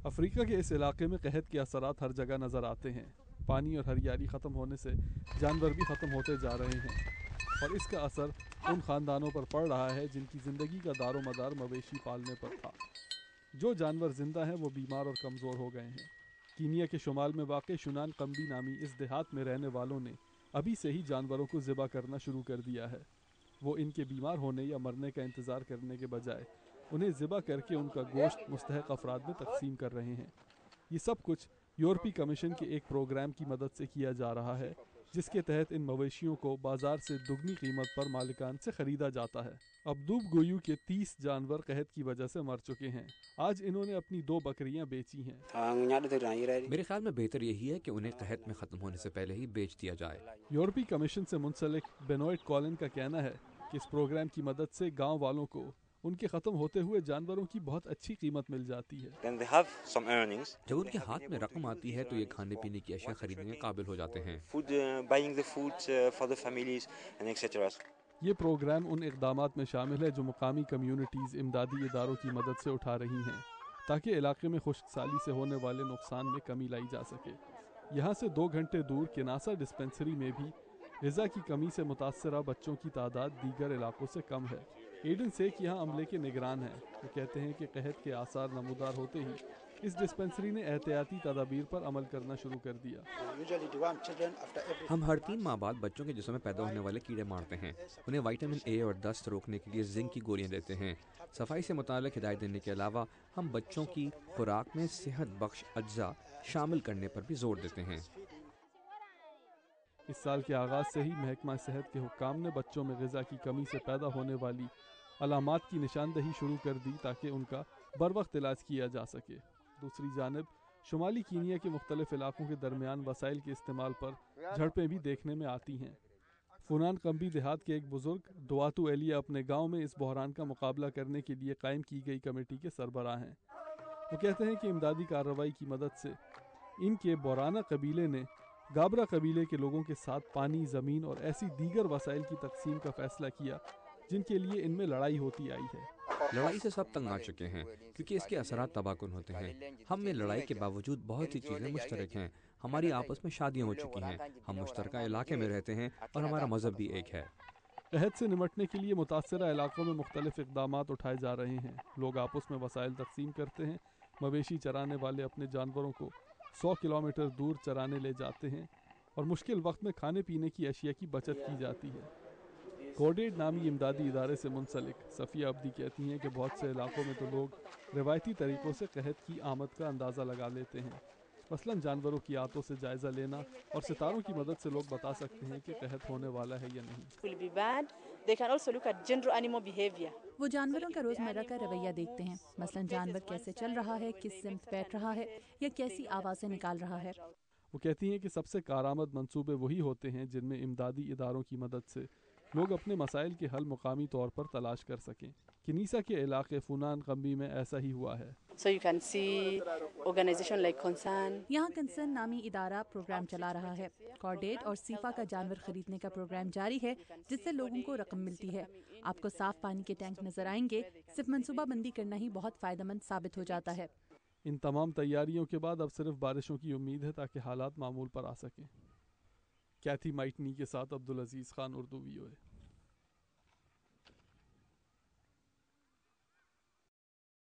افریقہ کے اس علاقے میں قحط کے اثرات ہر جگہ نظر آتے ہیں۔ پانی اور ہریالی ختم ہونے سے جانور بھی ختم ہوتے جا رہے ہیں، اور اس کا اثر ان خاندانوں پر پڑ رہا ہے جن کی زندگی کا دار و مدار مویشی پالنے پر تھا۔ جو جانور زندہ ہیں وہ بیمار اور کمزور ہو گئے ہیں۔ کینیا کے شمال میں واقع شنان قمبی نامی اس دیہات میں رہنے والوں نے ابھی سے ہی جانوروں کو ذبح کرنا شروع کر دیا ہے۔ وہ ان کے بیمار ہونے یا مرنے کا انتظار کرنے کے بجائے انہیں ذبح کر کے ان کا گوشت مستحق افراد میں تقسیم کر رہے ہیں۔ یہ سب کچھ یورپی کمیشن کے ایک پروگرام کی مدد سے کیا جا رہا ہے، جس کے تحت ان مویشیوں کو بازار سے دگنی قیمت پر مالکان سے خریدا جاتا ہے۔ ابدوب گویو کے 30 جانور قحط کی وجہ سے مر چکے ہیں۔ آج انہوں نے اپنی 2 بکریاں بیچی ہیں۔ میرے خیال میں بہتر یہی ہے کہ انہیں قحط میں ختم ہونے سے پہلے ہی بیچ دیا جائے۔ یورپی کمیشن سے منسلک بینوئٹ کولن کا کہنا ہے کہ اس پروگرام کی مدد سے گاؤں والوں کو ان کے ختم ہوتے ہوئے جانوروں کی بہت اچھی قیمت مل جاتی ہے۔ جب ان کے ہاتھ میں رقم آتی ہے تو یہ کھانے پینے کی اشیاء خریدنے کے قابل ہو جاتے ہیں۔ یہ پروگرام ان اقدامات میں شامل ہے جو مقامی کمیونٹیز امدادی اداروں کی مدد سے اٹھا رہی ہیں تاکہ علاقے میں خشک سالی سے ہونے والے نقصان میں کمی لائی جا سکے۔ یہاں سے 2 گھنٹے دور کناسا ڈسپنسری میں بھی غذا کی کمی سے متاثرہ بچوں کی تعداد دیگر علاقوں سے کم ہے۔ ایڈن سیک یہاں عملے کے نگران ہیں۔ وہ کہتے ہیں کہ قحط کے آثار نمودار ہوتے ہی اس ڈسپنسری نے احتیاطی تدابیر پر عمل کرنا شروع کر دیا۔ ہم ہر 3 ماہ بعد بچوں کے جسم میں پیدا ہونے والے کیڑے مارتے ہیں، انہیں وٹامن اے اور دست روکنے کے لیے زنک کی گولیاں دیتے ہیں۔ صفائی سے متعلق ہدایت دینے کے علاوہ ہم بچوں کی خوراک میں صحت بخش اجزاء شامل کرنے پر بھی زور دیتے ہیں۔ اس سال کے آغاز سے ہی محکمہ صحت کے حکام نے بچوں میں غذا کی کمی سے پیدا ہونے والی علامات کی نشاندہی شروع کر دی تاکہ ان کا بروقت علاج کیا جا سکے۔ دوسری جانب شمالی کینیا کے مختلف علاقوں کے درمیان وسائل کے استعمال پر جھڑپیں بھی دیکھنے میں آتی ہیں۔ فونان قمبی دیہات کے ایک بزرگ دواتو ایلیا اپنے گاؤں میں اس بحران کا مقابلہ کرنے کے لیے قائم کی گئی کمیٹی کے سربراہ ہیں۔ وہ کہتے ہیں کہ امدادی کارروائی کی مدد سے ان کے بورانا قبیلے نے گابرا قبیلے کے لوگوں کے ساتھ پانی، زمین اور ایسی دیگر وسائل کی تقسیم کا فیصلہ کیا جن کے لیے ان میں لڑائی ہوتی آئی ہے۔ لڑائی سے سب تنگ آ چکے ہیں کیونکہ اس کے اثرات تباہ کن ہوتے ہیں۔ ہم میں لڑائی کے باوجود بہت سی چیزیں مشترک ہیں۔ ہماری آپس میں شادیاں ہو چکی ہیں، ہم مشترکہ علاقے میں رہتے ہیں اور ہمارا مذہب بھی ایک ہے۔ قحط سے نمٹنے کے لیے متاثرہ علاقوں میں مختلف اقدامات اٹھائے جا رہے ہیں۔ لوگ آپس میں وسائل تقسیم کرتے ہیں۔ مویشی چرانے والے اپنے جانوروں کو 100 کلومیٹر دور چرانے لے جاتے ہیں اور مشکل وقت میں کھانے پینے کی اشیاء کی بچت کی جاتی ہے۔ کوڈیڈ نامی امدادی ادارے سے منسلک صفیہ عبدی کہتی ہیں کہ بہت سے علاقوں میں تو لوگ روایتی طریقوں سے قحط کی آمد کا اندازہ لگا لیتے ہیں، مثلاً جانوروں کی آتوں سے جائزہ لینا، اور ستاروں کی مدد سے لوگ بتا سکتے ہیں کہ قحط ہونے والا ہے یا نہیں۔ وہ جانوروں کا روزمرہ کا رویہ دیکھتے ہیں، مثلاً جانور کیسے چل رہا ہے، کس سمت بیٹھ رہا ہے یا کیسی آوازیں نکال رہا ہے۔ وہ کہتی ہیں کہ سب سے کارآمد منصوبے وہی ہوتے ہیں جن میں امدادی اداروں کی مدد سے لوگ اپنے مسائل کے حل مقامی طور پر تلاش کر سکیں۔ کنیسا کے علاقے فونان قمبی میں ایسا ہی ہوا ہے۔ یہاں کنسرن نامی ادارہ پروگرام چلا رہا ہے۔ کارڈیٹ اور سیفا کا جانور خریدنے کا پروگرام جاری ہے جس سے لوگوں کو رقم ملتی ہے۔ آپ کو صاف پانی کے ٹینک نظر آئیں گے۔ صرف منصوبہ بندی کرنا ہی بہت فائدہ مند ثابت ہو جاتا ہے۔ ان تمام تیاریوں کے بعد اب صرف بارشوں کی امید ہے تاکہ حالات معمول پر آ سکیں۔ کیتھی مائٹنی کے ساتھ عبدالعزیز خان، اردو VOA۔